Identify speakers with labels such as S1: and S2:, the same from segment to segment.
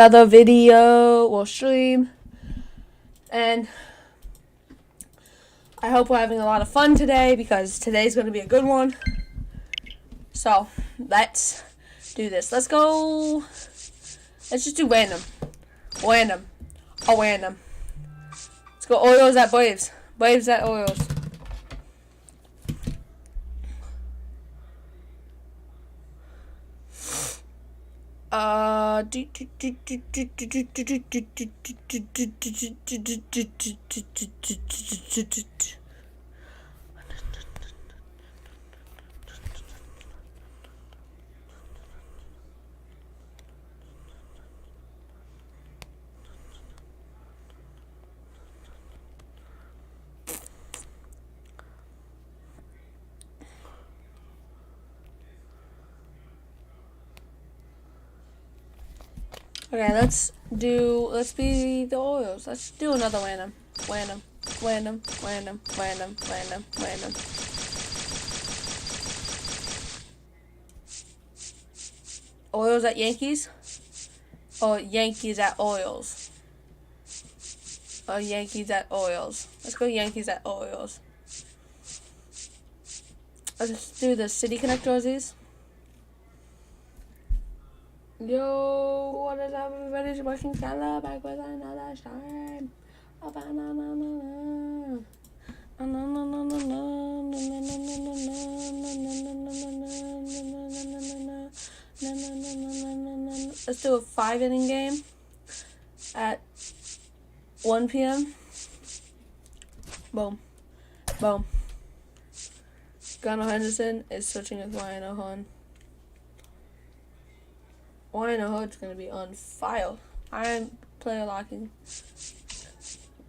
S1: Another video or stream, and I hope we're having a lot of fun today because today's going to be a good one. So let's do this. Let's just do random. Let's go Orioles at Braves. Braves at Orioles. Okay, let's be the Orioles. Let's do another random. Orioles at Yankees? Or Yankees at Orioles? Or Yankees at Orioles? Let's go Yankees at Orioles. Let's do the City Connect jerseys. Yo, what is up, everybody? It's working Skylar back with another time. Let's do a 5-inning game at 1 p.m. Boom. Boom. Gunnar Henderson is switching with Ryan O'Hearn. Ryan O'Hearn's gonna be on fire. I'm player locking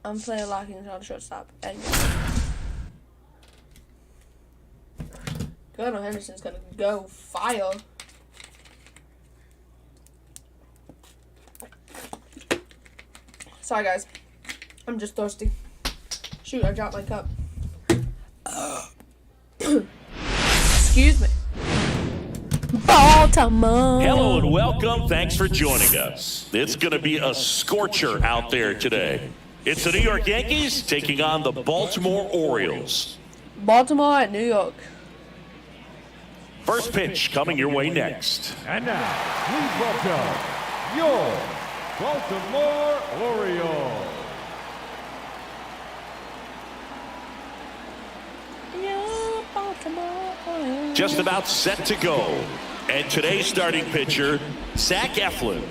S1: on shortstop. And Gunnar Henderson's gonna go fire. Sorry guys, I'm just thirsty. Shoot, I dropped my cup. Excuse me. Baltimore.
S2: Hello and welcome. Thanks for joining us. It's going to be a scorcher out there today. It's the New York Yankees taking on the Baltimore Orioles.
S1: Baltimore at New York.
S2: First pitch coming your way next.
S3: And now, please welcome your Baltimore Orioles.
S2: Just about set to go. And today's starting pitcher, Zach Eflin.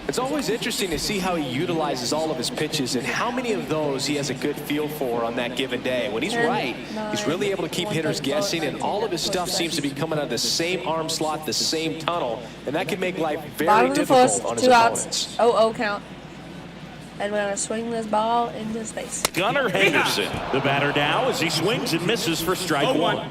S4: It's always interesting to see how he utilizes all of his pitches and how many of those he has a good feel for on that given day. When he's right, he's really able to keep hitters guessing, and all of his stuff seems to be coming out of the same arm slot, the same tunnel, and that can make life very difficult on his opponents.
S1: 0-0 count. And we're going to swing this ball into space.
S2: Gunnar Henderson, the batter now as he swings and misses for strike one.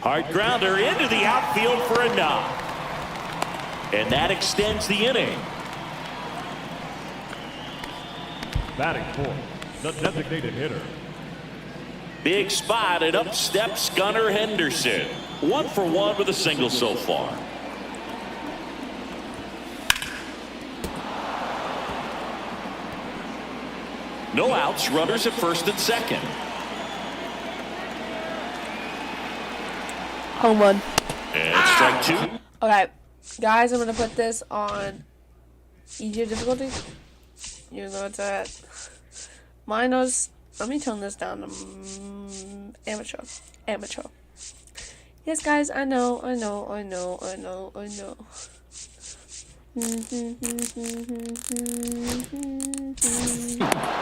S2: Hard grounder into the outfield for a knock. And that extends the inning.
S3: Batting fourth, the designated hitter.
S2: Big spot, and up steps Gunnar Henderson. 1 for 1 with a single so far. No outs, runners at first and second.
S1: Home run.
S2: And strike two.
S1: Okay, guys, I'm going to put this on easier difficulty. You know what's at. Mine was, let me turn this down to amateur. Yes, guys, I know.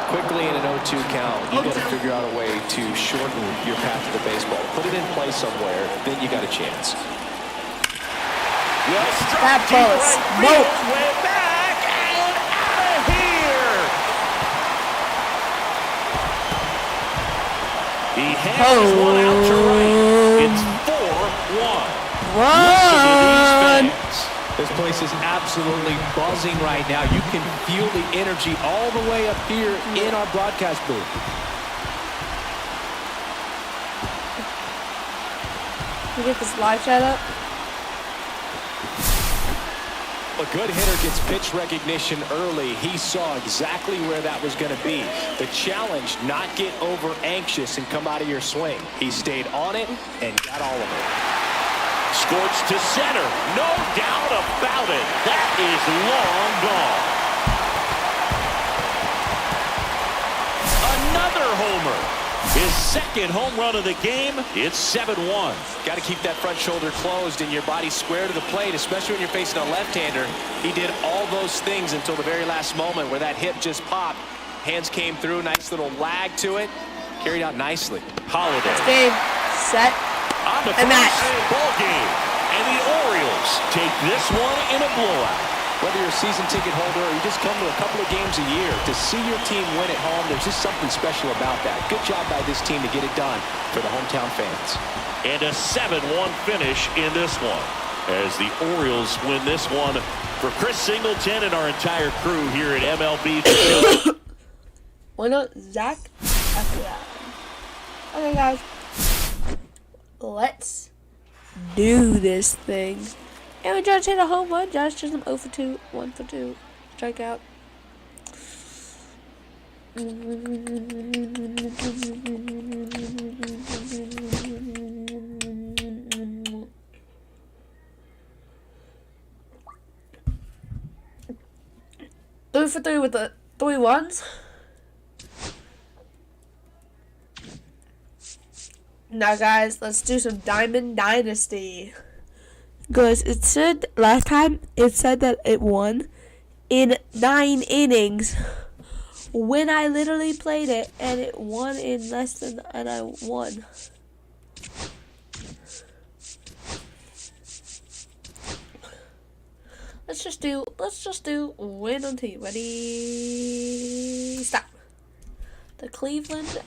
S4: Quickly in an 0-2 count, you got to figure out a way to shorten your path to the baseball. Put it in play somewhere, then you got a chance.
S2: Well,
S1: That ball is smoked.
S2: Way back and out of here. He has one out to right. It's 4-1.
S1: Run!
S4: This place is absolutely buzzing right now. You can feel the energy all the way up here in our broadcast booth.
S1: me get this live chat up.
S4: A good hitter gets pitch recognition early. He saw exactly where that was going to be. The challenge, not get over anxious and come out of your swing. He stayed on it and got all of it.
S2: Scorched to center. No doubt about it. That is long gone. Another homer. His second home run of the game. It's 7-1.
S4: Got to keep that front shoulder closed and your body square to the plate, especially when you're facing a left-hander. He did all those things until the very last moment where that hip just popped. Hands came through, nice little lag to it. Carried out nicely.
S2: Holiday.
S1: Game, set,
S2: On the
S1: and match.
S2: ball game. And the Orioles take this one in a blowout.
S4: Whether you're a season ticket holder or you just come to a couple of games a year, to see your team win at home, there's just something special about that. Good job by this team to get it done for the hometown fans.
S2: And a 7-1 finish in this one as the Orioles win this one. For Chris Singleton and our entire crew here at MLB.
S1: Why not Zach after that? Okay, guys. Let's do this thing. And we just hit a home run. Josh just 0 for 2, 1 for 2. Strikeout. Three for 3 with the 3 runs. Now, guys, let's do some Diamond Dynasty. Because it said last time, it said that it won in 9 innings when I literally played it, and it won in less than, and I won. Let's just do win on two. Ready, stop. The Cleveland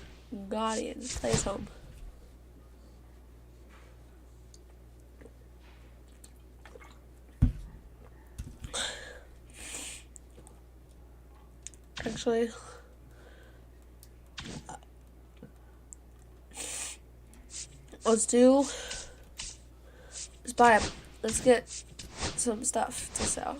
S1: Guardians plays home. Actually, let's buy them. Let's get some stuff to sell.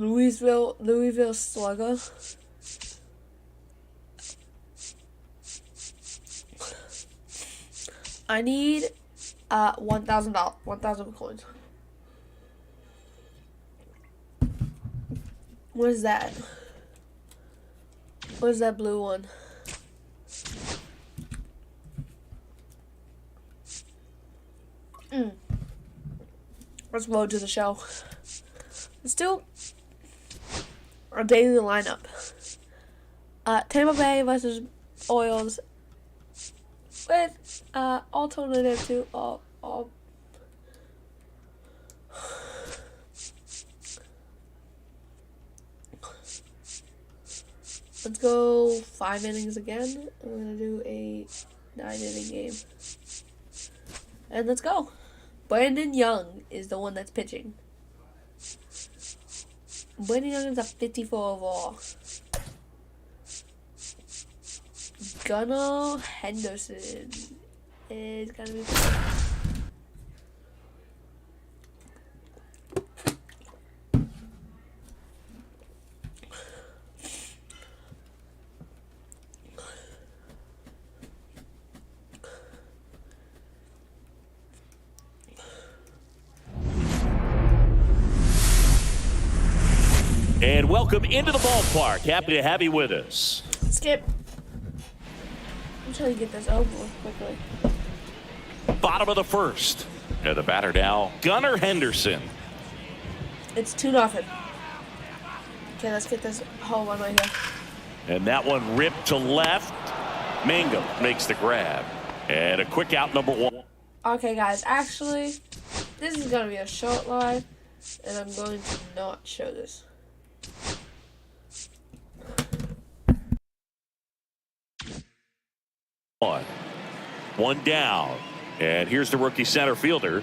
S1: Louisville Slugger. I need $1,000 coins. What is that? What is that blue one? Let's roll to the show. Let's do our daily lineup. Tampa Bay versus Orioles with alternative to all. Let's go 5 innings again. I'm gonna do a 9-inning game. And let's go. Brandon Young is the one that's pitching. Brandon Young is a 54 overall. Gunnar Henderson is gonna be.
S2: And welcome into the ballpark. Happy to have you with us.
S1: Skip. I'm trying to get this over with quickly.
S2: Bottom of the first. And the batter now, Gunnar Henderson.
S1: It's 2-0. Okay, let's get this home run right here.
S2: And that one ripped to left. Mangum makes the grab. And a quick out, number 1.
S1: Okay, guys, actually, this is going to be a short live, and I'm going to not show this.
S2: One down. And here's the rookie center fielder.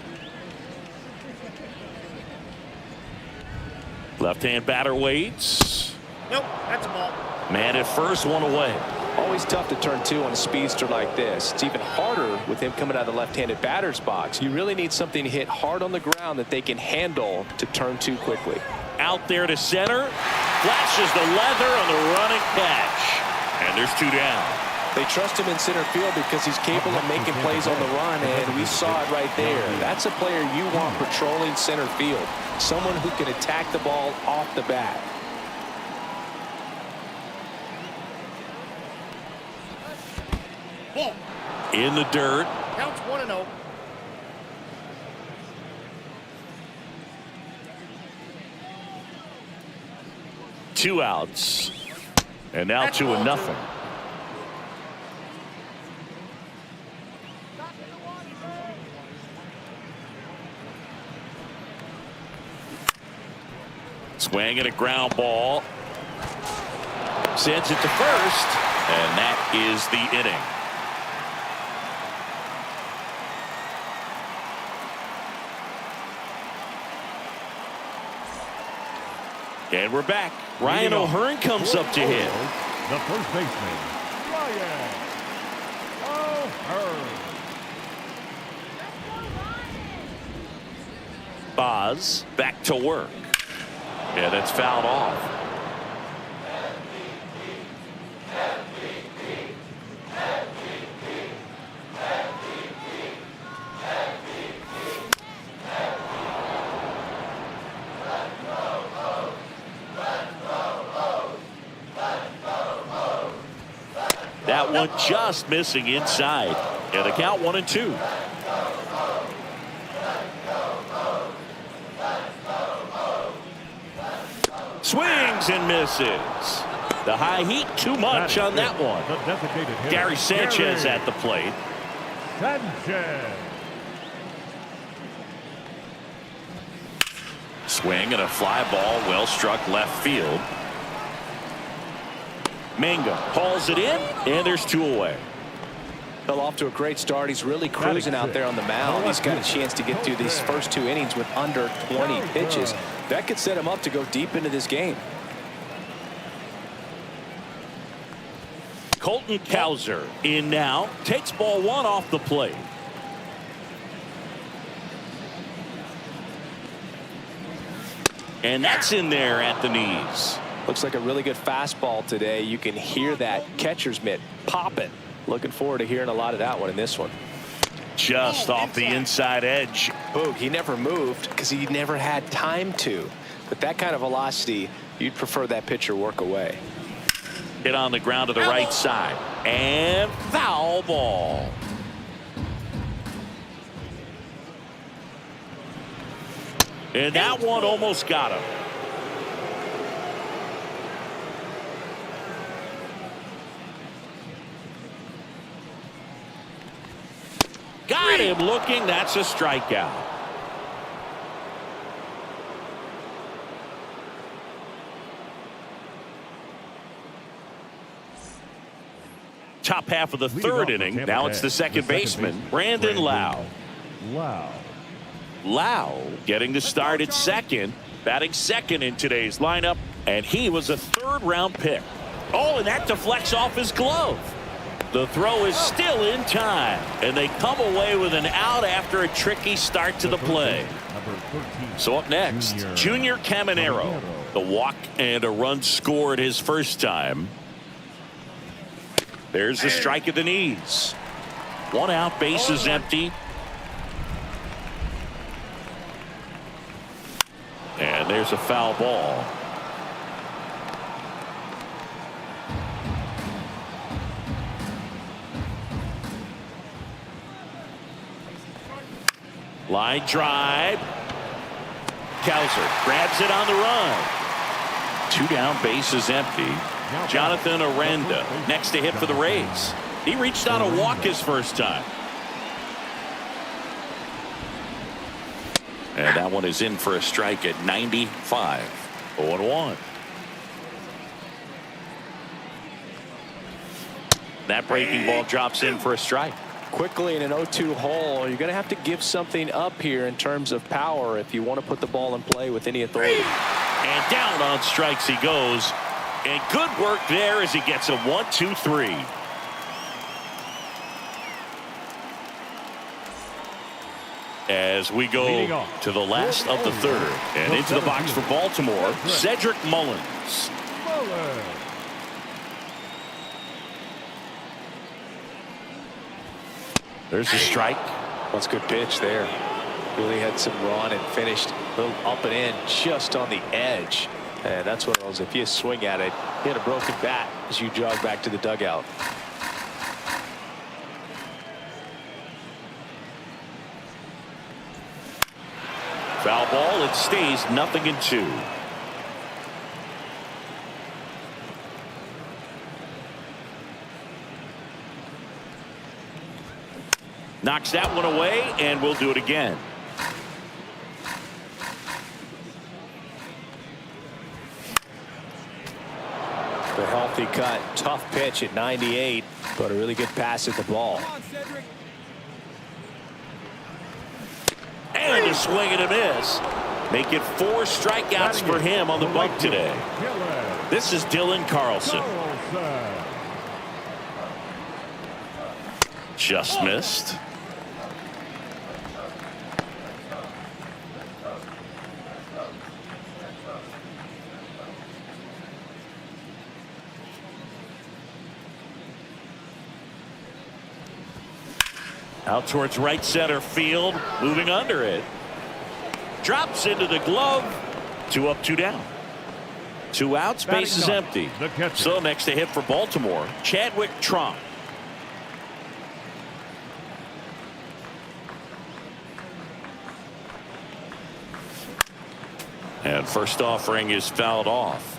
S2: Left-hand batter waits.
S5: Nope, that's a ball.
S2: Man at first, one away.
S4: Always tough to turn two on a speedster like this. It's even harder with him coming out of the left-handed batter's box. You really need something to hit hard on the ground that they can handle to turn two quickly.
S2: Out there to center. Flashes the leather on the running catch. And there's two down.
S4: They trust him in center field because he's capable of making plays on the run, and we saw it right there. That's a player you want patrolling center field. Someone who can attack the ball off the bat.
S5: Ball.
S2: In the dirt.
S5: Counts 1-0.
S2: Two outs. And now
S5: That's
S2: 2-0. Swing and a ground ball. Sends it to first. And that is the inning. And we're back. Ryan O'Hearn comes up to hit.
S3: The first baseman, Ryan O'Hearn.
S2: Boz back to work. Yeah, that's fouled off. That one just missing inside. And the count 1-2. Swings and misses. The high heat too much on that one.
S3: The designated hitter,
S2: Gary Sanchez at the plate.
S3: Sanchez.
S2: Swing and a fly ball well struck left field. Manga hauls it in, and there's two away.
S4: Well, off to a great start. He's really cruising out there on the mound. He's got a chance to get through these first two innings with under 20 pitches. That could set him up to go deep into this game.
S2: Colton Cowser in now. Takes ball one off the plate. And that's in there at the knees.
S4: Looks like a really good fastball today. You can hear that catcher's mitt popping. Looking forward to hearing a lot of that one in this one.
S2: Just off the inside edge.
S4: Boog, he never moved because he never had time to. But that kind of velocity, you'd prefer that pitcher work away.
S2: Hit on the ground to the right side. And foul ball. And that one almost got him. Got him looking. That's a strikeout. Top half of the third inning. Now it's the second baseman, Brandon Lau. Lau getting the start at second, batting second in today's lineup, and he was a third-round pick. Oh, and that deflects off his glove. The throw is still in time, and they come away with an out after a tricky start to the play. So up next, Junior Caminero. The walk and a run scored his first time. There's the strike at the knees. One out, bases empty. And there's a foul ball. Line drive. Cowser grabs it on the run. Two down, bases empty. Jonathan Aranda next to hit for the Rays. He reached on a walk his first time. And that one is in for a strike at 95. 0-1. That breaking ball drops in for a strike.
S4: quickly in an 0-2 hole. You're going to have to give something up here in terms of power if you want to put the ball in play with any authority.
S2: And down on strikes he goes. And good work there as he gets a 1-2-3. As we go to the last of the third. And into the box for Baltimore, Cedric Mullins. There's a strike.
S4: That's a good pitch there. Really had some run and finished a little up and in just on the edge. And that's what it was. If you swing at it, hit a broken bat as you jog back to the dugout.
S2: Foul ball. It stays 0-2. Knocks that one away, and we'll do it again.
S4: The healthy cut, tough pitch at 98, but a really good pass at the ball.
S2: And a swing and a miss. Make it 4 strikeouts for him on the bump today. This is Dylan Carlson. Just missed. Out towards right center field, moving under it. Drops into the glove. 2 up, 2 down. 2 outs, base is empty. So next to hit for Baltimore, Chadwick Trump. And first offering is fouled off.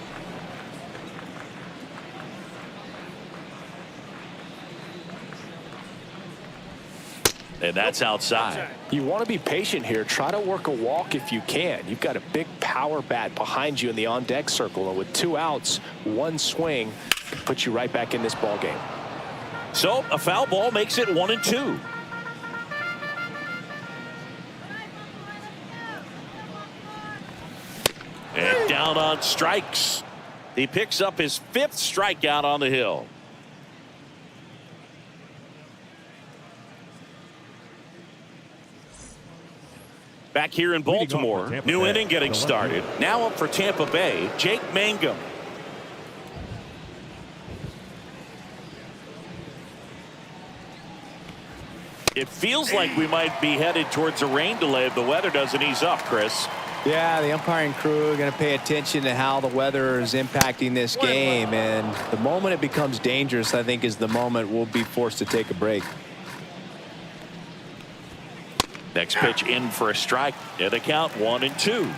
S2: And that's outside.
S4: You want to be patient here. Try to work a walk if you can. You've got a big power bat behind you in the on-deck circle. And with 2 outs, 1 swing puts you right back in this ball game.
S2: So a foul ball makes it 1-2. And down on strikes. He picks up his 5th strikeout on the hill. Back here in Baltimore, new inning getting started. Now up for Tampa Bay, Jake Mangum. It feels like we might be headed towards a rain delay if the weather doesn't ease up, Chris.
S6: Yeah, the umpiring crew are going to pay attention to how the weather is impacting this game. And the moment it becomes dangerous, I think, is the moment we'll be forced to take a break.
S2: Next pitch in for a strike. And the count 1-2.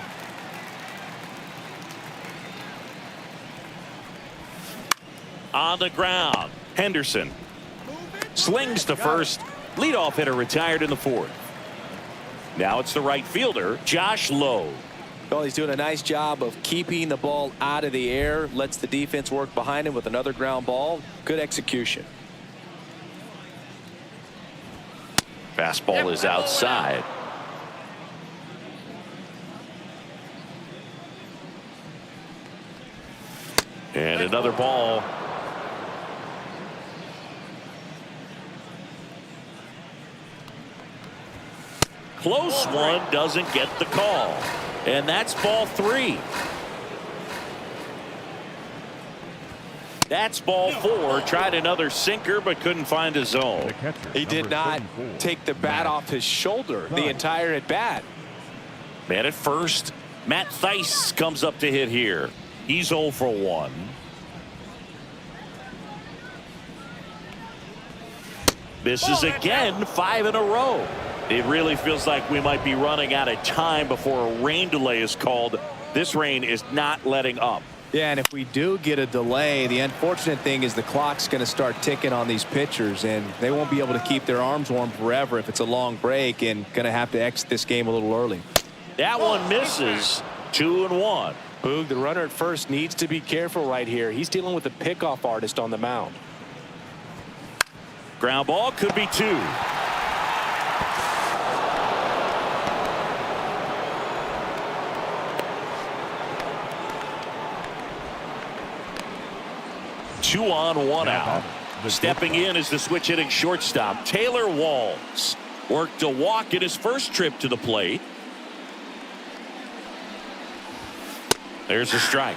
S2: On the ground, Henderson slings to first. Leadoff hitter retired in the 4th. Now it's the right fielder, Josh Lowe.
S6: Well, he's doing a nice job of keeping the ball out of the air. Lets the defense work behind him with another ground ball. Good execution.
S2: Fastball is outside. And another ball. Close one, doesn't get the call. And that's ball 3. That's ball 4. Tried another sinker but couldn't find a zone.
S4: He did not take the bat off his shoulder the entire at bat.
S2: Man at first, Matt Thaiss comes up to hit here. He's 0 for 1. Misses again, 5 in a row. It really feels like we might be running out of time before a rain delay is called. This rain is not letting up.
S6: Yeah, and if we do get a delay, the unfortunate thing is the clock's going to start ticking on these pitchers, and they won't be able to keep their arms warm forever if it's a long break, and going to have to exit this game a little early.
S2: That one misses. 2-1.
S4: Boog, the runner at first needs to be careful right here. He's dealing with a pickoff artist on the mound.
S2: Ground ball could be 2. Two on, one out. Stepping in is the switch hitting shortstop, Taylor Walls. Worked a walk in his first trip to the plate. There's a strike.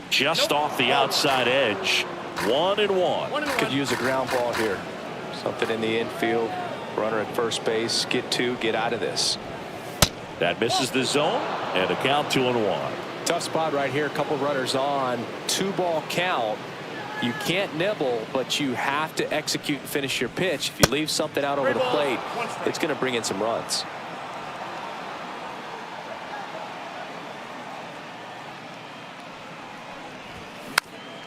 S2: Just off the outside edge. 1-1.
S4: Could use a ground ball here. Something in the infield. Runner at first base. Get 2. Get out of this.
S2: That misses the zone, and a count 2-1.
S4: Tough spot right here. A couple runners on. 2-ball count. You can't nibble, but you have to execute and finish your pitch. If you leave something out over the plate, it's going to bring in some runs.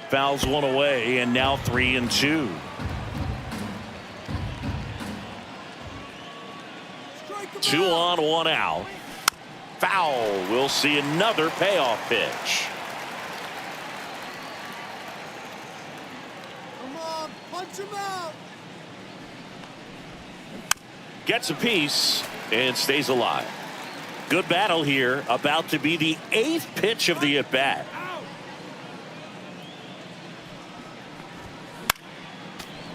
S2: Fouls one away, and now 3-2. Two on, one out. Foul. We'll see another payoff pitch.
S5: Come on, punch him out.
S2: Gets a piece and stays alive. Good battle here. About to be the 8th pitch of the at-bat.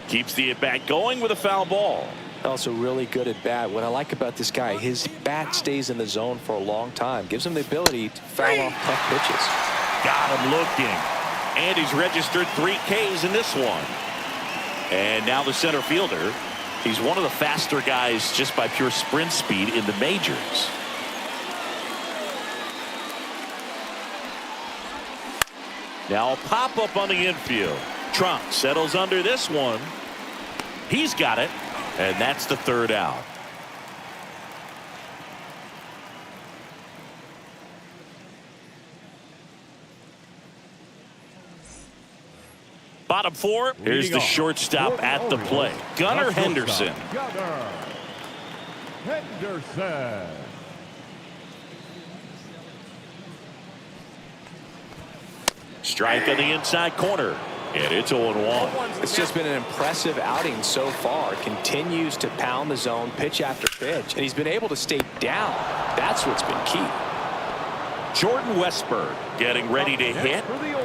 S2: Keeps the at-bat going with a foul ball.
S4: Also really good at bat. What I like about this guy, his bat stays in the zone for a long time. Gives him the ability to foul off tough pitches.
S2: Got him looking. And he's registered 3 Ks in this one. And now the center fielder. He's one of the faster guys just by pure sprint speed in the majors. Now a pop-up on the infield. Trump settles under this one. He's got it. And that's the 3rd out. Bottom 4. Here's the shortstop at the plate. Gunnar Henderson.
S3: Gunnar Henderson.
S2: Strike on the inside corner. And it's 0-1.
S4: It's just been an impressive outing so far. Continues to pound the zone pitch after pitch. And he's been able to stay down. That's what's been key.
S2: Jordan Westburg getting ready to hit.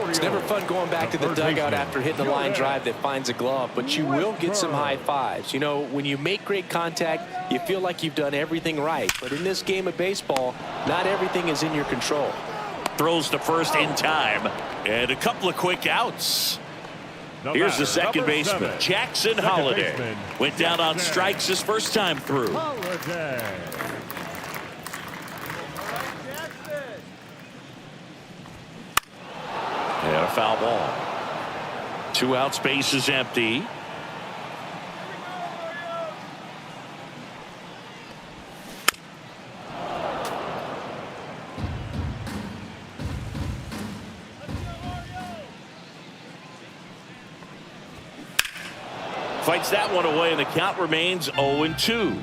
S4: It's never fun going back to the dugout after hitting a line drive that finds a glove, but you will get some high fives. You know, when you make great contact, you feel like you've done everything right. But in this game of baseball, not everything is in your control.
S2: Throws to first in time. And a couple of quick outs. Here's the second baseman, Jackson Holliday. Went down on strikes his first time through.
S3: Holliday.
S2: And a foul ball. 2 outs, base is empty. Fights that one away, and the count remains 0-2.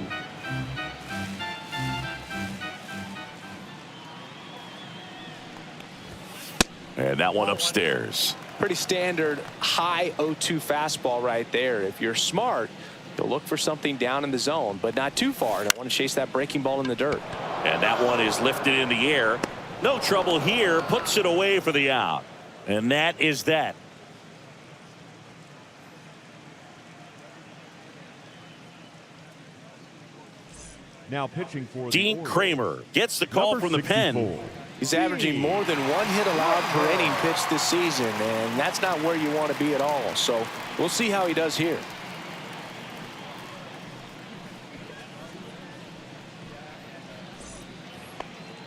S2: And that one upstairs.
S4: Pretty standard high 0-2 fastball right there. If you're smart, you'll look for something down in the zone, but not too far. Don't want to chase that breaking ball in the dirt.
S2: And that one is lifted in the air. No trouble here. Puts it away for the out. And that is that.
S3: Now pitching for
S2: Dean
S3: the
S2: Kramer gets the call
S3: number
S2: from the pen.
S3: 64.
S4: He's averaging more than 1 hit allowed per inning pitched this season, and that's not where you want to be at all. So we'll see how he does here.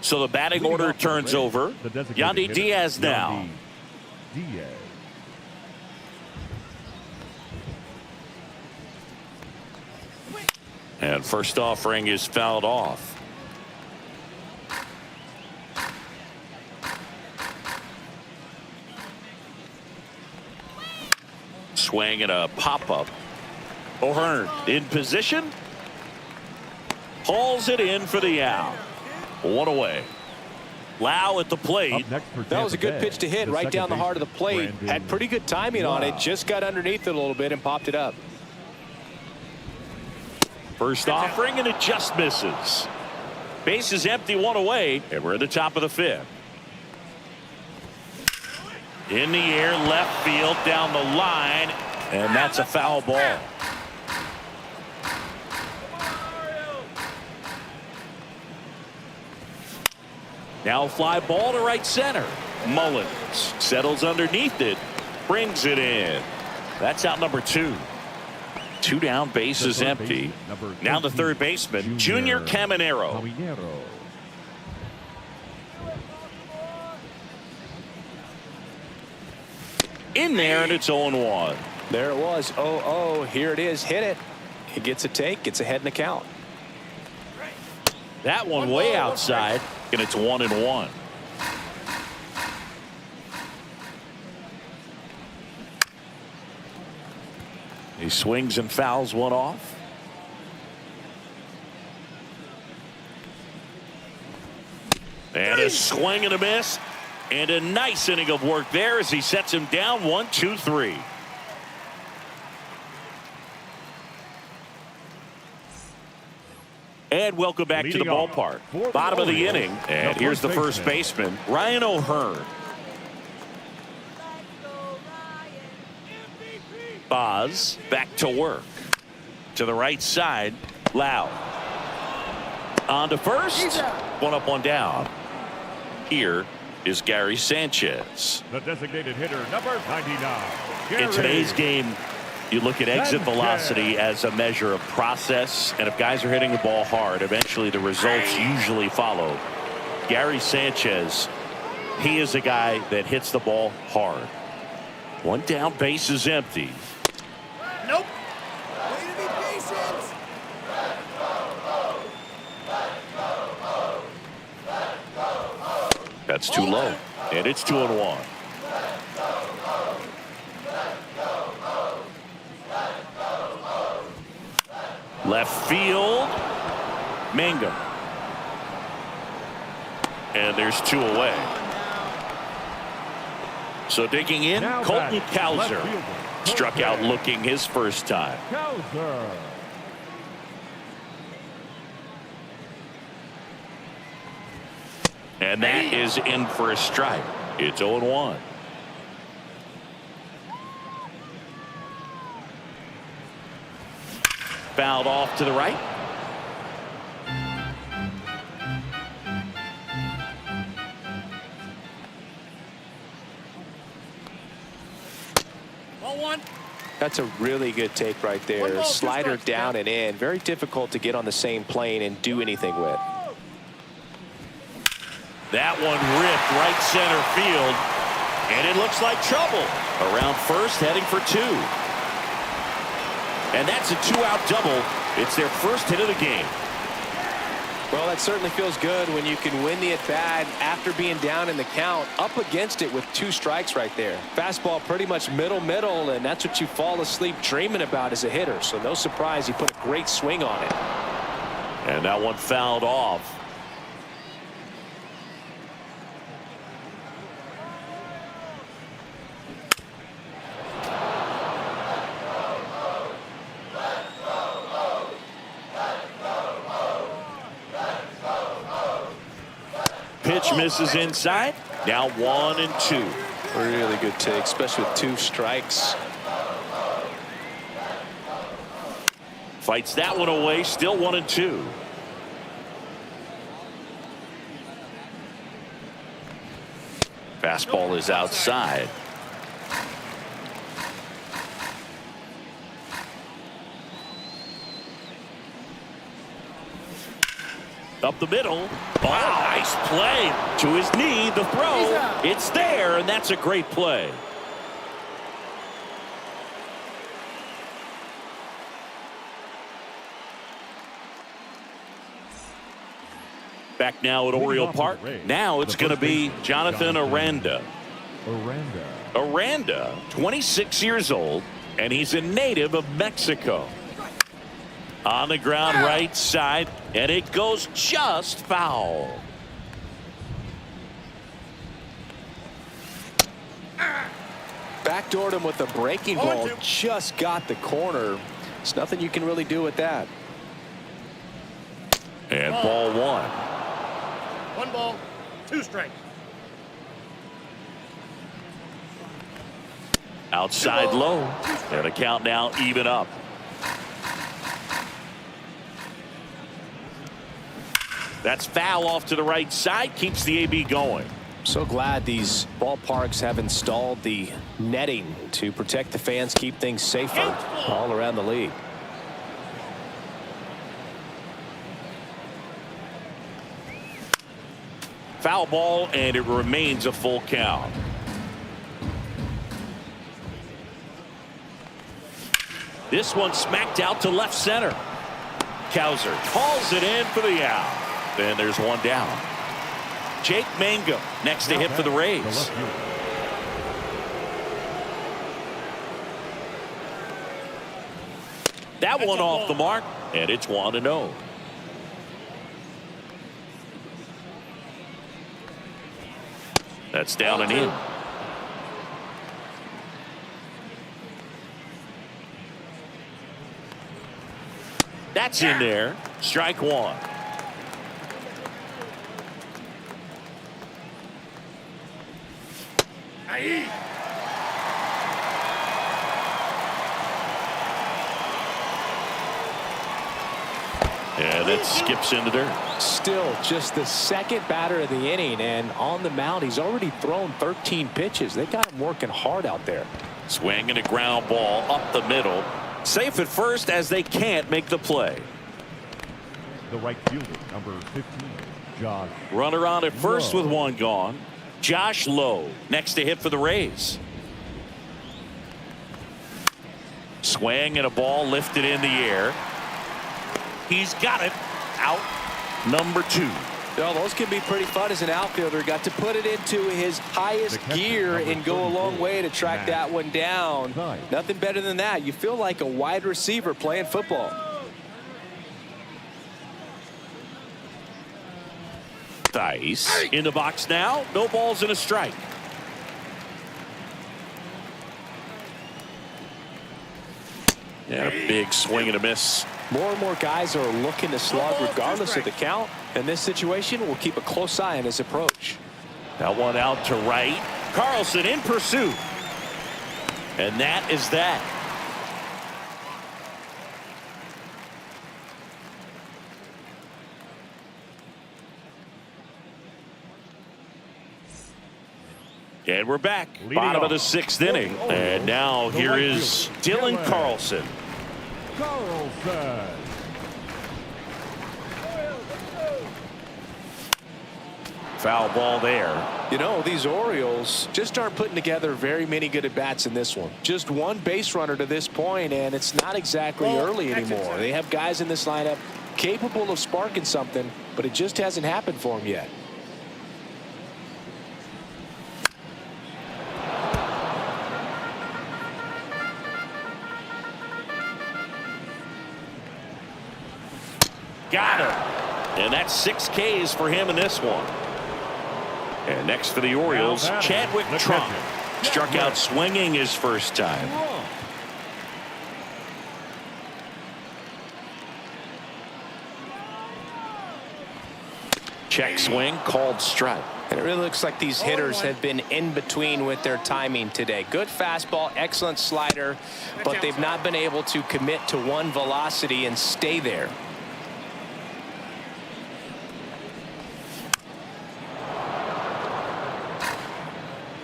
S2: So the batting order turns over. Yandy Diaz now.
S3: Diaz.
S2: And first offering is fouled off. Swing and a pop-up. O'Hearn in position. Hauls it in for the out. 1 away. Lau at the plate.
S3: Up next for
S4: That was a
S3: Tampa
S4: good
S3: Bay,
S4: pitch to hit
S3: the
S4: right
S3: second
S4: down the heart of the
S3: baseman,
S4: plate.
S3: Brandon
S4: Had pretty good timing on it.
S3: Lau.
S4: Just got underneath it a little bit and popped it up.
S2: First offering, and it just misses. Base is empty, one away, and we're at the top of the fifth. In the air, left field, down the line, and that's a foul ball. Now a fly ball to right center. Mullins settles underneath it, brings it in. That's out number 2. 2 down, bases empty. Now the third baseman, Junior Caminero. In there, and it's 0-1.
S4: There it was. 0-0. Here it is. Hit it. He gets a take. Gets ahead in the count.
S2: That one way outside, and it's 1-1. He swings and fouls one off. And a swing and a miss. And a nice inning of work there as he sets him down 1-2-3. And welcome back to the ballpark. Bottom of the inning. And here's the first baseman, Ryan O'Hearn. Boz back to work. To the right side, Lau. On to first. One up, one down. Here is Gary Sanchez.
S3: The designated hitter, number 99. Gary
S2: In today's game, you look at exit
S3: Sanchez.
S2: velocity as a measure of process, and if guys are hitting the ball hard, eventually the results usually follow. Gary Sanchez, he is a guy that hits the ball hard. One down, base is empty.
S5: Nope. Way to be patient.
S2: That's too low, and it's 2-1. Left field, Mangum. And there's 2 away. So digging in,
S3: Now
S2: Colton
S3: back,
S2: Cowser.
S3: left fielder,
S2: Struck out
S3: Colton.
S2: looking his first time.
S3: Cowser.
S2: And that is in for a strike. It's 0-1. Fouled off to the right.
S4: That's a really good take right there. Slider down and in. Very difficult to get on the same plane and do anything with.
S2: That one ripped right center field. And it looks like trouble. Around first, heading for 2. And that's a 2-out double. It's their first hit of the game.
S4: Well, that certainly feels good when you can win the at-bat after being down in the count, up against it with 2 strikes right there. Fastball pretty much middle, and that's what you fall asleep dreaming about as a hitter. So no surprise he put a great swing on it.
S2: And that one fouled off. Pitch misses inside. Now 1-2.
S4: Really good take, especially with 2 strikes.
S2: Fights that one away. Still 1-2. Fastball is outside. Up the middle. Oh, nice play. To his knee, the throw. It's there, and that's a great play. Back now at Oriole Park. Now it's going to be Jonathan Aranda. Aranda, 26 years old, and he's a native of Mexico. On the ground right side, and it goes just foul.
S4: Backdoored him with a breaking ball. Just got the corner. There's nothing you can really do with that.
S2: And ball one.
S5: 1 ball, 2 strikes.
S2: Outside low. And the count now even up. That's foul off to the right side. Keeps the AB going.
S4: So glad these ballparks have installed the netting to protect the fans, keep things safer all around the league.
S2: Foul ball, and it remains a full count. This one smacked out to left center. Cowser calls it in for the out. Then there's one down. Jake Mangum next to hit for the Rays. That one off the mark, and it's 1-0. That's down and in. That's in there. Strike one. And it skips into dirt.
S4: Still just the second batter of the inning, and on the mound he's already thrown 13 pitches. They got him working hard out there.
S2: Swing and a ground ball up the middle. Safe at first as they can't make the play.
S3: The right fielder, number 15, Josh.
S2: Runner on at first
S3: Lowe.
S2: with one gone. Josh Lowe next to hit for the Rays. Swing and a ball lifted in the air. He's got it. Out number 2.
S4: Well, those can be pretty fun as an outfielder. Got to put it into his highest gear and go a long way to track that one down. Nothing better than that. You feel like a wide receiver playing football.
S2: Dice in the box now. No balls and a strike. And a big swing and a miss.
S4: More and more guys are looking to slug regardless of the count. In this situation, we'll keep a close eye on his approach.
S2: That one out to right. Carlson in pursuit. And that is that. And we're back. Bottom of the 6th inning. And now here is Dylan Carlson.
S3: Carlson.
S2: Foul ball there.
S4: You know, these Orioles just aren't putting together very many good at-bats in this one. Just one base runner to this point, and it's not exactly early anymore. They have guys in this lineup capable of sparking something, but it just hasn't happened for them yet.
S2: Got him. And that's 6 Ks for him in this one. And next for the Orioles, Chadwick Trump. Struck out swinging his first time. Check swing, called strike.
S7: And it really looks like these hitters have been in between with their timing today. Good fastball, excellent slider, but they've not been able to commit to one velocity and stay there.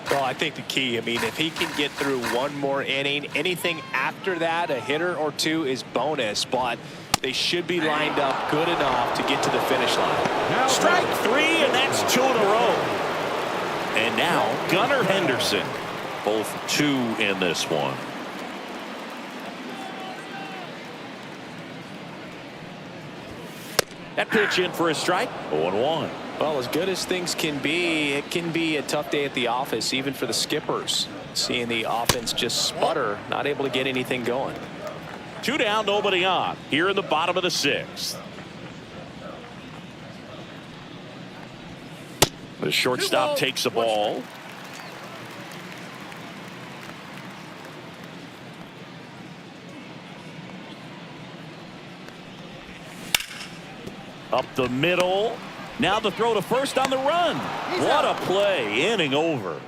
S4: Well, I think the key, I mean, if he can get through one more inning, anything after that, a hitter or two is bonus, but they should be lined up good enough to get to the finish line.
S2: Strike 3, and that's 2 in a row. And now Gunnar Henderson, both 2 in this one. That pitch in for a strike. 0-1.
S4: Well, as good as things can be, it can be a tough day at the office, even for the skippers. Seeing the offense just sputter, not able to get anything going.
S2: 2 down, nobody on. Here in the bottom of the 6th. The shortstop takes the ball. Up the middle. Now the throw to first on the run. What a play. Inning over.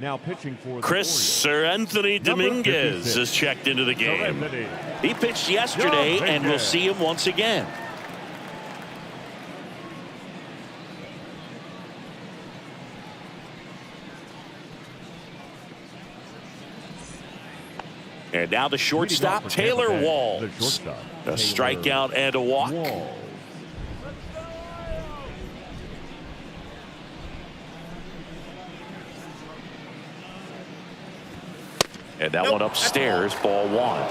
S3: Now pitching for the
S2: Chris Sir Anthony Dominguez is checked into the game. He pitched yesterday, and we'll see him once again. And now the shortstop, Taylor Walls. A strikeout and a walk. And that one upstairs, ball one.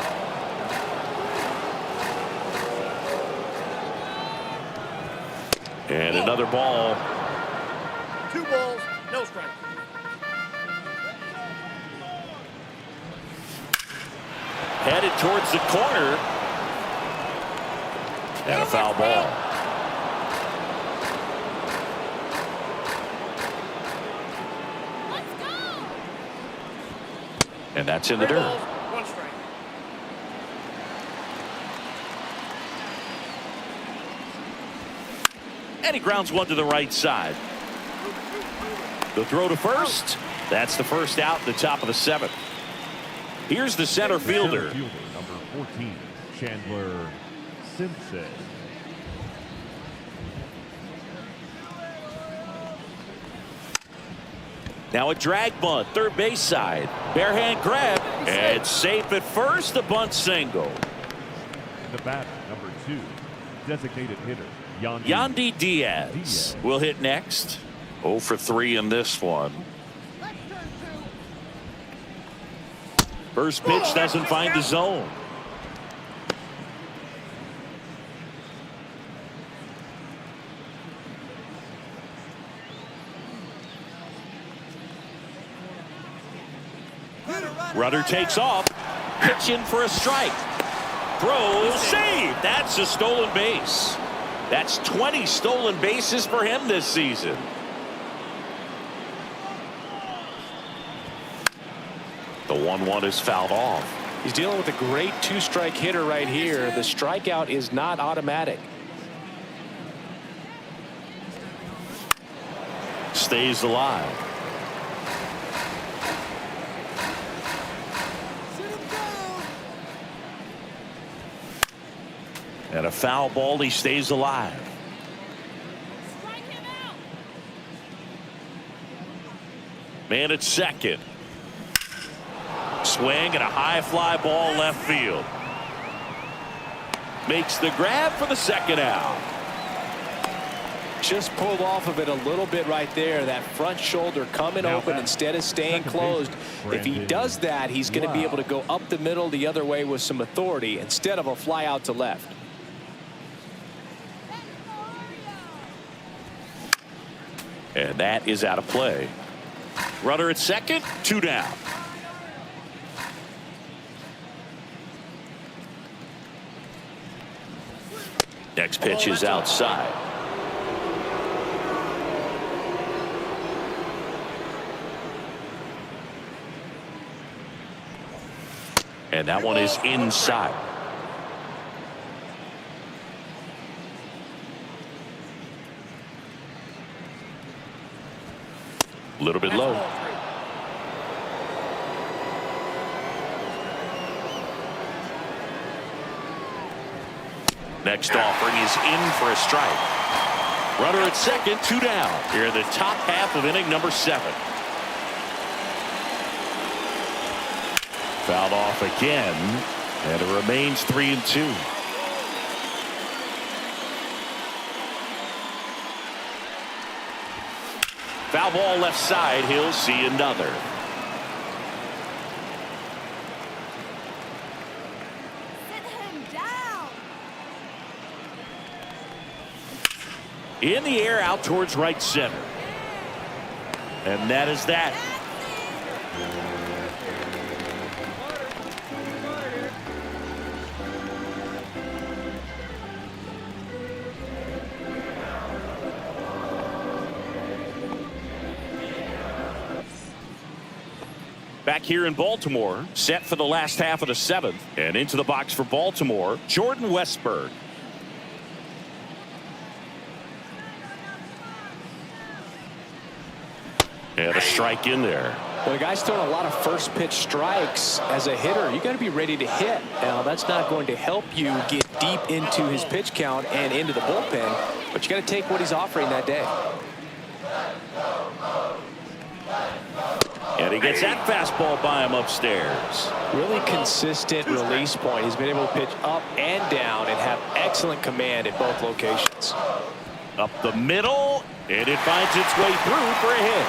S2: And another ball.
S5: 2 balls, no strike.
S2: Headed towards the corner. And a foul ball. And that's in the
S5: 3
S2: dirt.
S5: balls, 1 strike.
S2: And he grounds one to the right side. The throw to first. That's the first out, the top of the 7th. Here's the center fielder.
S3: Number 14, Chandler Simpson.
S2: Now a drag bunt, third base side. Bare hand grab. And it's safe at first, a bunt single.
S3: The batter, number 2, designated hitter,
S2: Yandy Diaz will hit next. 0 for 3 in this one. First pitch doesn't find the zone. Runner takes off. Pitch in for a strike. Throw saved. That's a stolen base. That's 20 stolen bases for him this season. The 1-1 is fouled off.
S4: He's dealing with a great 2-strike hitter right here. The strikeout is not automatic.
S2: Stays alive. And a foul ball. He stays alive. Man at second. Swing and a high fly ball left field. Makes the grab for the second out.
S4: Just pulled off of it a little bit right there. That front shoulder coming open instead of staying closed. If he does that, he's going to be able to go up the middle the other way with some authority instead of a fly out to left.
S2: And that is out of play. Runner at second, 2 down. Next pitch is outside. And that one is inside. A little bit low. Next offering is in for a strike. Runner at second, 2 down. Here in the top half of inning number 7. Fouled off again, and it remains 3-2. Foul ball left side. He'll see another. In the air out towards right center. And that is that. Back here in Baltimore, set for the last half of the 7th. And into the box for Baltimore, Jordan Westberg. And a strike in there.
S4: When a guy's throwing a lot of first pitch strikes as a hitter, you got to be ready to hit. Now, that's not going to help you get deep into his pitch count and into the bullpen, but you got to take what he's offering that day.
S2: And he gets that fastball by him upstairs.
S4: Really consistent release point. He's been able to pitch up and down and have excellent command at both locations.
S2: Up the middle, and it finds its way through for a hit.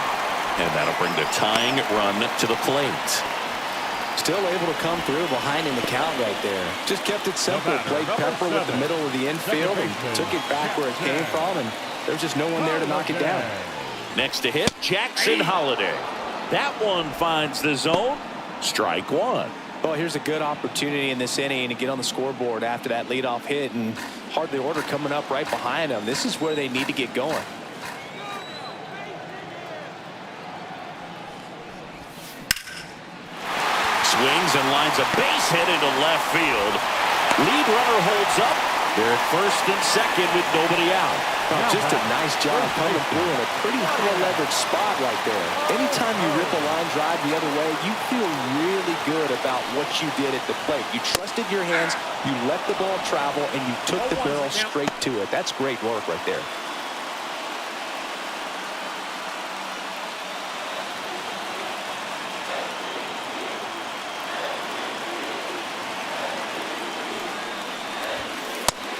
S2: And that'll bring the tying run to the plate.
S4: Still able to come through behind in the count right there. Just kept it simple. Played pepper with the middle of the infield and took it back where it came from, and there's just no one there to knock it down.
S2: Next to hit, Jackson Holiday. That one finds the zone. Strike one.
S4: Well, here's a good opportunity in this inning to get on the scoreboard after that leadoff hit, and hardly order coming up right behind them. This is where they need to get going.
S2: Swings and lines a base hit into left field. Lead runner holds up. They're at first and second with nobody out.
S4: Oh, just a nice job coming through in a pretty high-leverage spot right there. Anytime you rip a line drive the other way, you feel really good about what you did at the plate. You trusted your hands, you let the ball travel, and you took the barrel straight to it. That's great work right there.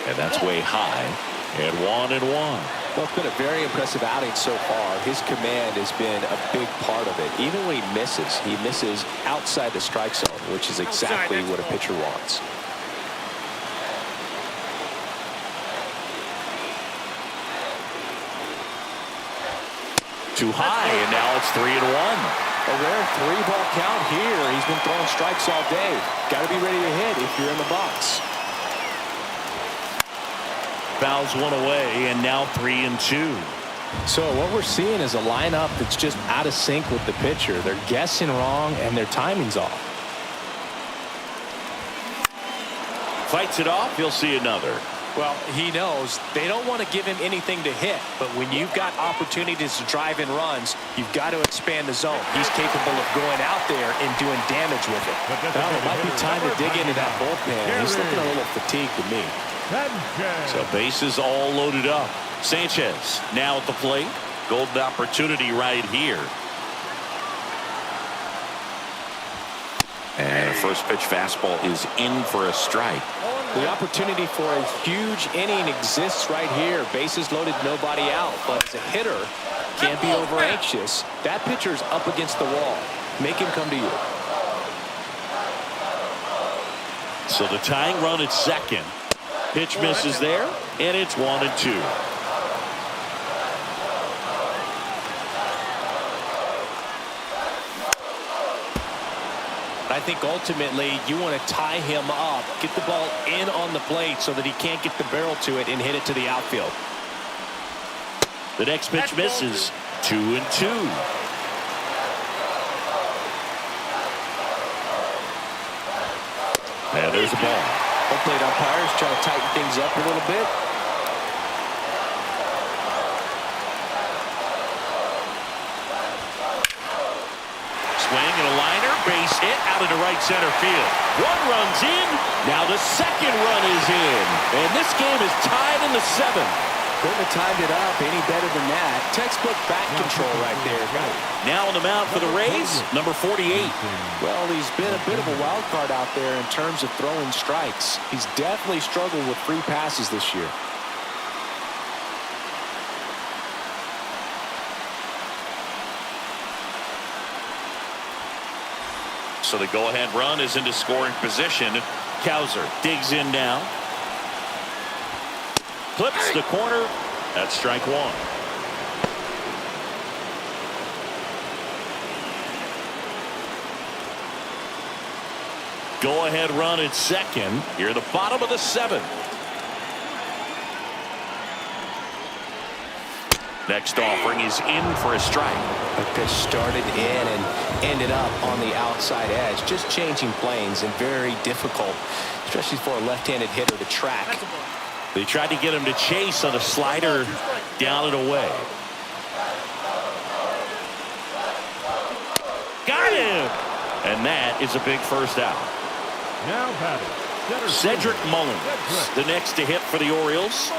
S2: And that's way high. And 1-1.
S4: Well, it's been a very impressive outing so far. His command has been a big part of it. Even when he misses outside the strike zone, which is exactly what a pitcher wants.
S2: Too high, and now it's 3-1.
S4: A rare 3-ball count here. He's been throwing strikes all day. Got to be ready to hit if you're in the box.
S2: Fouls one away, and now 3-2.
S4: So what we're seeing is a lineup that's just out of sync with the pitcher. They're guessing wrong, and their timing's off.
S2: Fights it off. He'll see another.
S7: Well, he knows they don't want to give him anything to hit, but when you've got opportunities to drive in runs, you've got to expand the zone. He's capable of going out there and doing damage with it.
S4: Well, it might be time to dig into that bullpen. He's looking a little fatigued to me.
S2: So bases all loaded up. Sanchez now at the plate. Golden opportunity right here. And a first pitch fastball is in for a strike.
S4: The opportunity for a huge inning exists right here. Bases loaded, nobody out. But as a hitter, can't be over anxious. That pitcher's up against the wall. Make him come to you.
S2: So the tying run at second. Pitch misses there, and it's 1-2.
S7: I think ultimately you want to tie him up, get the ball in on the plate so that he can't get the barrel to it and hit it to the outfield.
S2: The next pitch misses. 2-2. And there's the ball.
S4: Home plate umpires trying to tighten things up a little bit.
S2: Swing and a liner, base hit out into right center field. One run's in. Now the second run is in. And this game is tied in the 7th.
S4: Couldn't have timed it up any better than that. Textbook bat control right there.
S2: Now on the mound for the Rays, number 48.
S4: Well, he's been a bit of a wild card out there in terms of throwing strikes. He's definitely struggled with free passes this year.
S2: So the go-ahead run is into scoring position. Cowser digs in now. Clips the corner. That's strike one. Go-ahead run at second. Here at the bottom of the 7th. Next offering is in for a strike.
S7: The pitch started in and ended up on the outside edge. Just changing planes and very difficult, especially for a left-handed hitter to track.
S2: They tried to get him to chase on a slider down and away. Got him! And that is a big first out.
S3: Now batting,
S2: Cedric Mullins, the next to hit for the Orioles.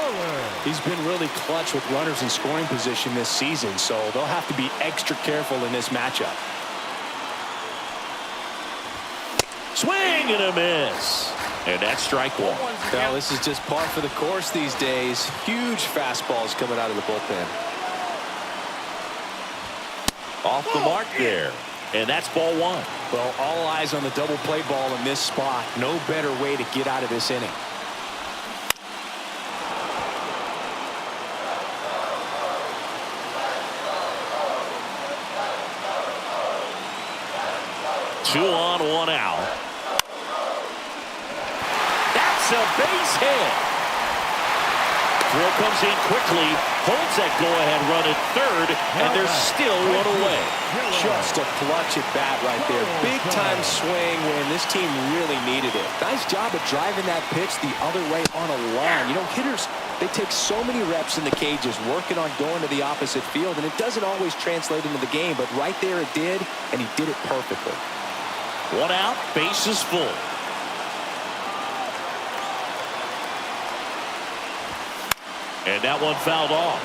S7: He's been really clutch with runners in scoring position this season, so they'll have to be extra careful in this matchup.
S2: Swing and a miss. And that's strike one.
S4: Now, this is just par for the course these days. Huge fastballs coming out of the bullpen.
S2: Off the mark there. And that's ball one.
S7: Well, all eyes on the double play ball in this spot. No better way to get out of this inning.
S2: Two on, one out. That's a base hit. Throw comes in quickly, holds that go-ahead run at third, and there's still one away.
S7: Just a clutch at bat right there. Big time swing when this team really needed it. Nice job of driving that pitch the other way on a line. You know, hitters, they take so many reps in the cages working on going to the opposite field, and it doesn't always translate into the game, but right there it did, and he did it perfectly.
S2: One out, base is full. And that one fouled off.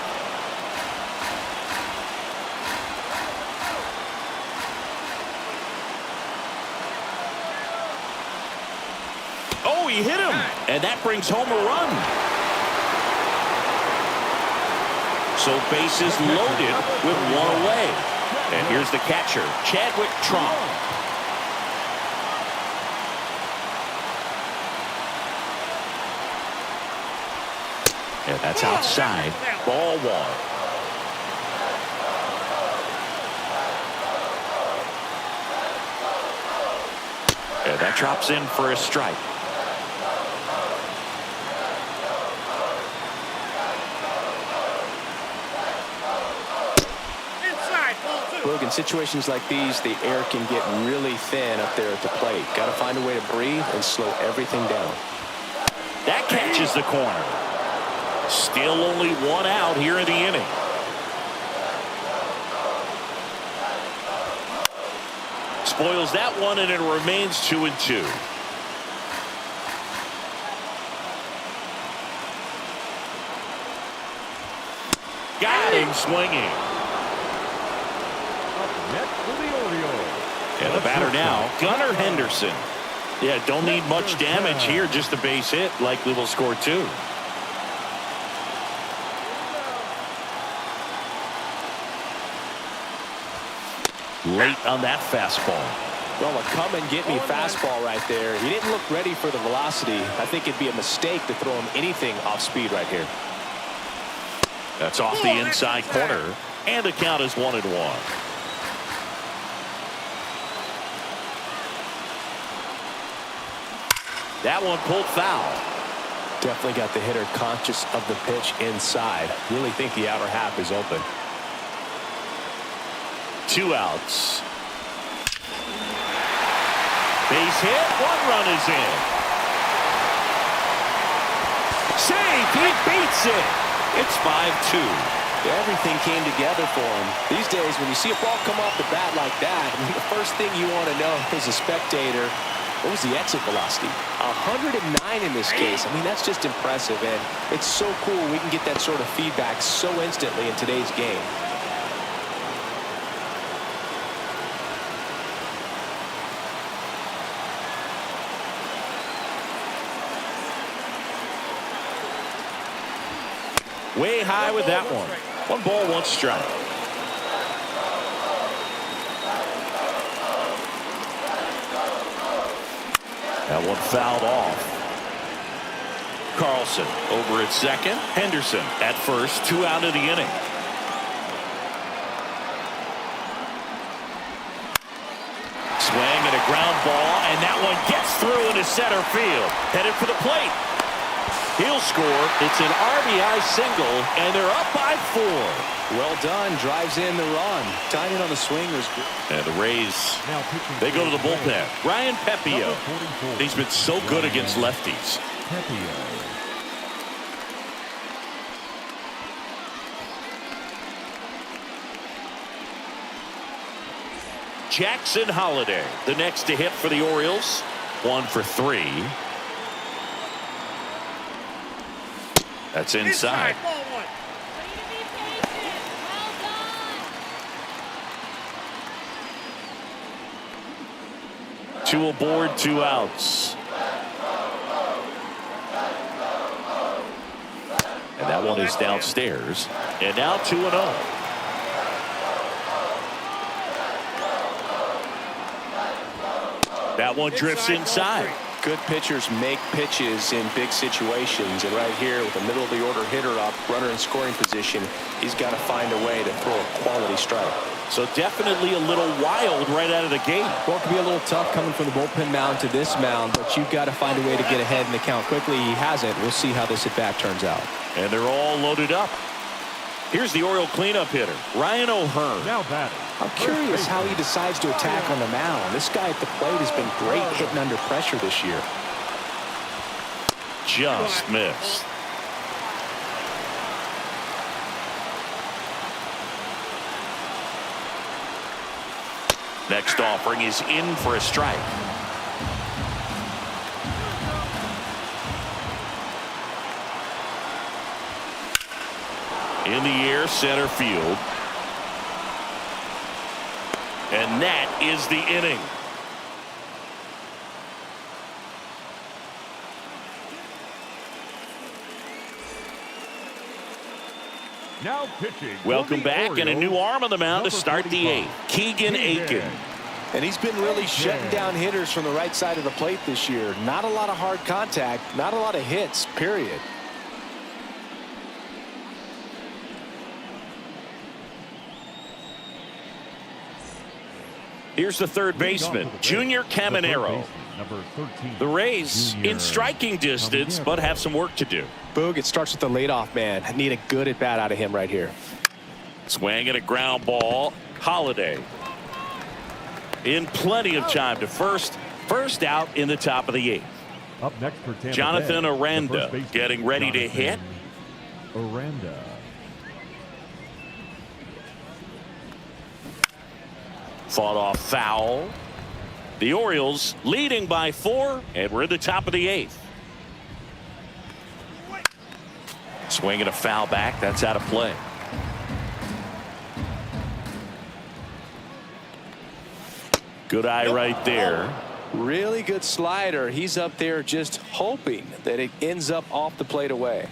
S2: Oh, he hit him. And that brings home a run. So bases loaded with one away. And here's the catcher, Chadwick Trump. And that's outside. Ball one. And that drops in for a strike.
S5: Inside, ball two.
S7: Look, in situations like these, the air can get really thin up there at the plate. Got to find a way to breathe and slow everything down.
S2: That catches the corner. Still only one out here in the inning. Spoils that one, and it remains 2-2. Got him swinging.
S3: Up next for the Orioles.
S2: And the batter now, Gunnar Henderson. Yeah, don't need much damage here, just a base hit. Likely will score two. Late on that fastball.
S7: Well, a come-and-get-me fastball right there. He didn't look ready for the velocity. I think it'd be a mistake to throw him anything off speed right here.
S2: That's off the inside corner, and the count is 1-1. That one pulled foul.
S7: Definitely got the hitter conscious of the pitch inside. Really think the outer half is open.
S2: 2 outs. Base hit. 1 run is in. Save. He beats it. It's 5-2.
S7: Everything came together for him. These days, when you see a ball come off the bat like that, I mean, the first thing you want to know as a spectator, what was the exit velocity? 109 in this case. I mean, that's just impressive, and it's so cool we can get that sort of feedback so instantly in today's game.
S2: Way high with that one. 1 ball, 1 strike. That one fouled off. Carlson over at second. Henderson at first. 2 out of the inning. Swing and a ground ball, and that one gets through into center field. Headed for the plate. He'll score. It's an RBI single, and they're up by 4.
S4: Well done. Drives in the run. Timing on the swing was good.
S2: And the Rays,
S3: Now pitching
S2: they go to the
S3: for
S2: bullpen. Ryan Pepio.
S3: Number 44.
S2: He's been so good against lefties.
S3: Pepio.
S2: Jackson Holiday, the next to hit for the Orioles. 1 for 3. That's inside.
S5: Ball one.
S2: Two aboard, 2 outs. And that one is downstairs. And now 2-0. That one drifts inside.
S4: Good pitchers make pitches in big situations. And right here with the middle of the order hitter up, runner in scoring position, he's got to find a way to throw a quality strike.
S2: So definitely a little wild right out of the gate.
S6: Well, it can be a little tough coming from the bullpen mound to this mound, but you've got to find a way to get ahead in the count quickly. He hasn't. We'll see how this at-bat turns out.
S2: And they're all loaded up. Here's the Oriole cleanup hitter, Ryan O'Hearn.
S3: Now batting.
S4: I'm curious how he decides to attack on the mound. This guy at the plate has been great hitting under pressure this year.
S2: Just missed. Next offering is in for a strike. In the air, center field. And that is the inning.
S3: Now pitching.
S2: Welcome
S3: for the
S2: back, and a
S3: Orioles,
S2: new arm on the mound to
S3: number
S2: start the
S3: 45,
S2: 8th. Keegan Aiken.
S4: And he's been really shutting down hitters from the right side of the plate this year. Not a lot of hard contact, not a lot of hits, period.
S2: Here's the third baseman, Junior Caminero.
S3: Number 13.
S2: The Rays
S3: Junior
S2: in striking distance, but have some work to do.
S4: Boog, it starts with the leadoff man. I need a good at bat out of him right here.
S2: Swing and a ground ball. Holiday in plenty of time to first out in the top of the 8th.
S3: Up next for Tampa
S2: Jonathan
S3: Bay, the
S2: Aranda
S3: first baseman,
S2: getting ready to hit.
S3: Aranda.
S2: Fought off foul. The Orioles leading by 4, and we're at the top of the 8th. Swinging a foul back. That's out of play. Good eye right there.
S4: Really good slider. He's up there just hoping that it ends up off the plate away.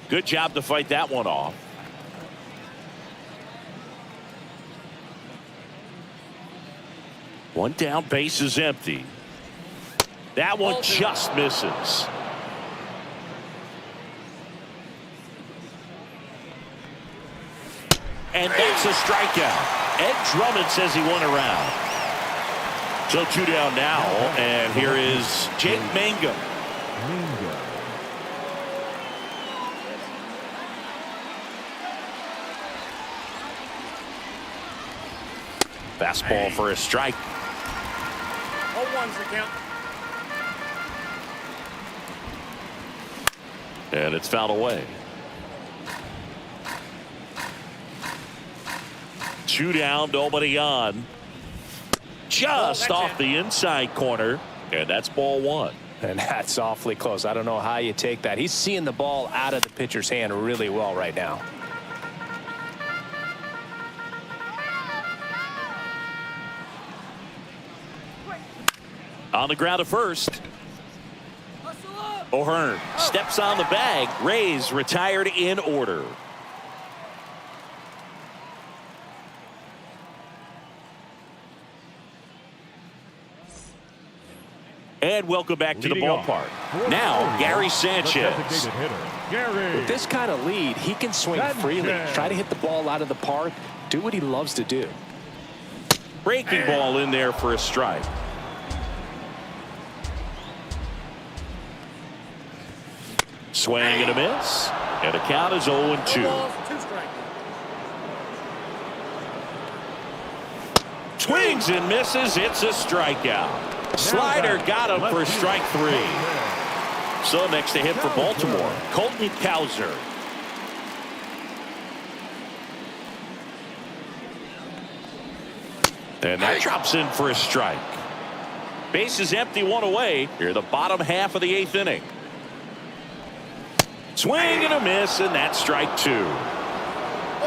S2: Good job to fight that one off. One down, base is empty. That one just misses. And that's a strikeout. Ed Drummond says he won a round. So 2 down now, and here is Jake Mangum. Fastball for a strike.
S5: 0-1's the count.
S2: And it's fouled away. 2 down, nobody on. Just off the inside corner, and that's ball 1.
S4: And that's awfully close. I don't know how you take that. He's seeing the ball out of the pitcher's hand really well right now.
S2: On the ground at first. O'Hearn steps on the bag. Rays retired in order. And welcome back to the ballpark. Now, Gary Sanchez.
S4: With this kind of lead, he can swing freely. Try to hit the ball out of the park. Do what he loves to do.
S2: Breaking ball in there for a strike. Swing and a miss. And the count is 0-2.
S5: Balls, 2 strikes.
S2: Swings and misses. It's a strikeout. Slider got him for strike 3. So next to hit for Baltimore, Colton Cowser. And that drops in for a strike. Base is empty, 1 away. Here the bottom half of the 8th inning. Swing and a miss, and that's strike 2.
S5: 0-2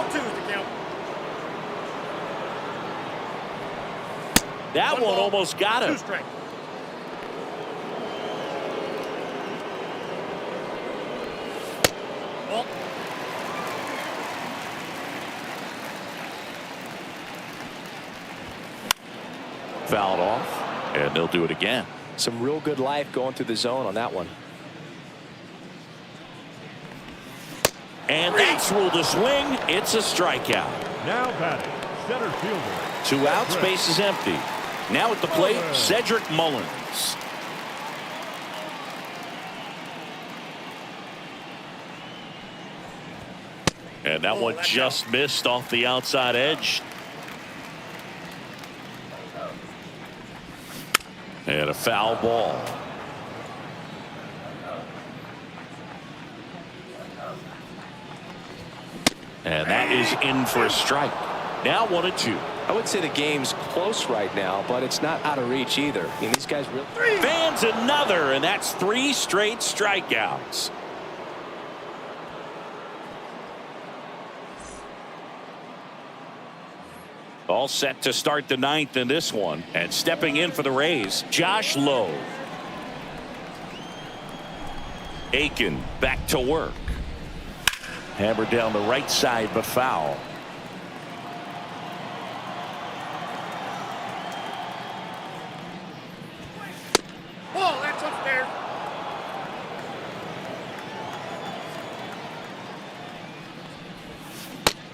S5: is the count.
S2: That one almost got him.
S5: 2 strikes. Ball.
S2: Fouled off, and they'll do it again.
S4: Some real good life going through the zone on that one.
S2: And that's ruled a swing. It's a strikeout.
S3: Now batting, center fielder.
S2: 2 outs, base is empty. Now at the plate, Cedric Mullins. And that one just missed off the outside edge. And a foul ball. And that is in for a strike. Now 1-2.
S4: I would say the game's close right now, but it's not out of reach either. I mean, these guys really.
S2: Fans another, and that's 3 straight strikeouts. All set to start the 9th in this one, and stepping in for the Rays, Josh Lowe. Aiken back to work. Hammered down the right side, but foul.
S5: Ball, that's upstairs.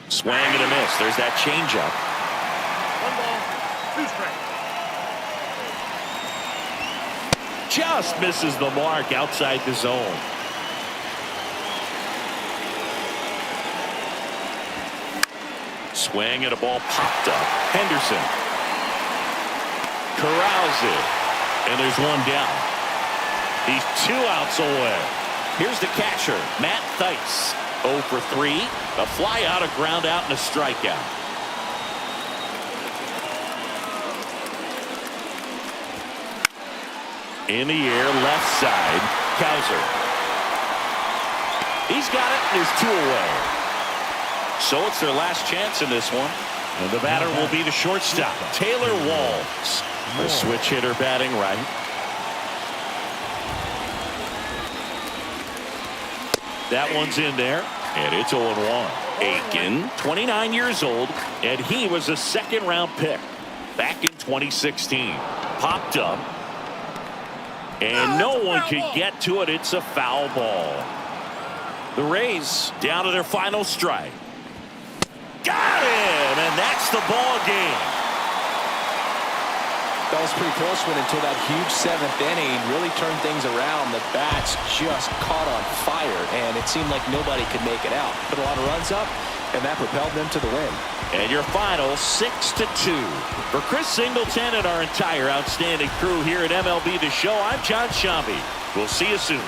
S2: Swing and a miss. There's that changeup.
S5: 1 ball, 2 strikes.
S2: Just misses the mark outside the zone. Swing and a ball popped up. Henderson corrals it, and there's 1 down. He's 2 outs away. Here's the catcher, Matt Theis. 0 for 3. A fly out, a ground out, and a strikeout. In the air, left side, Cowser. He's got it, and there's 2 away. So it's their last chance in this one. And the batter will be the shortstop, Taylor Walls. The switch hitter batting right. That one's in there, and it's 0-1. Aiken, 29 years old, and he was a 2nd-round pick back in 2016. Popped up, and no one could get to it. It's a foul ball. The Rays down to their final strike. Got him, and that's the ball game.
S4: That was pretty close one until that huge 7th inning really turned things around. The bats just caught on fire, and it seemed like nobody could make it out. Put a lot of runs up, and that propelled them to the win.
S2: And your final 6-2. For Chris Singleton and our entire outstanding crew here at MLB The Show, I'm John Shambi. We'll see you soon.